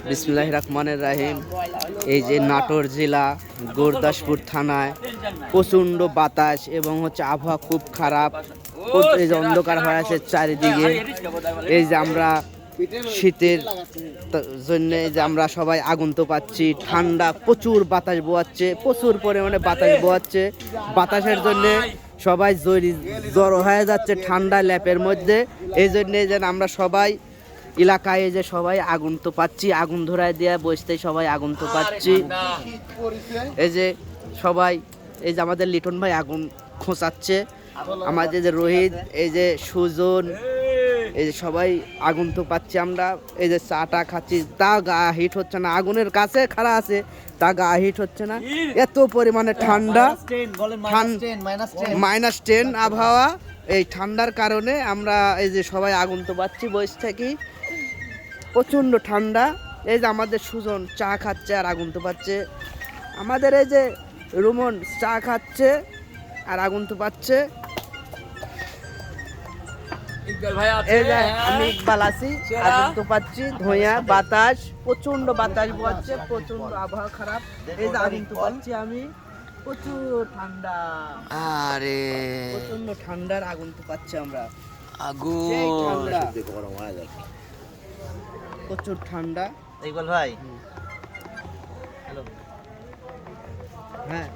বিসমিল্লাহির রহমানির রহিম। এই যে নাটোর জেলা গুরদাসপুর থানায় প্রচণ্ড বাতাস এবং হচ্ছে আবহাওয়া খুব খারাপ, এই যে অন্ধকার হয়ে আছে চারিদিকে। এই যে আমরা শীতের জন্য যে আমরা সবাই আগুন তো পাচ্ছি, ঠান্ডা প্রচুর বাতাস বোয়াচ্ছে, প্রচুর পরিমাণে বাতাস বোয়াচ্ছে। বাতাসের জন্য সবাই জড়ো হয়ে যাচ্ছে ঠান্ডা ল্যাপের মধ্যে। এই জন্যে যেন আমরা সবাই এলাকায় যে সবাই আগুন তো পাচ্ছি, আগুন ধরায় দিয়ে বসতে সবাই আগুন তো পাচ্ছি। এই যে সবাই, এই যে আমাদের লিটন ভাই আগুন খোঁচাচ্ছে, আমাদের যে রোহিত, এই যে সুজন, এই যে সবাই আগুন তো পাচ্ছি আমরা। এই যে চাটা খাচ্ছি, তা গা হিট হচ্ছে না, আগুনের কাছে খাড়া আছে তা গা হিট হচ্ছে না, এত পরিমাণে ঠান্ডা, -10 আবহাওয়া। এই ঠান্ডার কারণে আমরা এই যে সবাই আগুন তো পাচ্ছি বসে থাকি, প্রচণ্ড ঠান্ডা। এই যে আমাদের সুজন চা খাচ্ছে আর আগুন তো পাচ্ছে, আমাদের এই যে রুমন চা খাচ্ছে আর আগুন তো পাচ্ছে। আমি ইকবাল আছি, আগুন তো পাচ্ছি, ধোঁয়া বাতাস, প্রচন্ড বাতাস বইছে, প্রচন্ড আবহাওয়া খারাপ। এই যে আগুন তো পাচ্ছি আমি, প্রচুর ঠান্ডা, আরে প্রচন্ড ঠান্ডার আগুন তো পাচ্ছি আমরা। আগুন প্রচুর ঠান্ডা। ইকবাল ভাই, হ্যালো, হ্যাঁ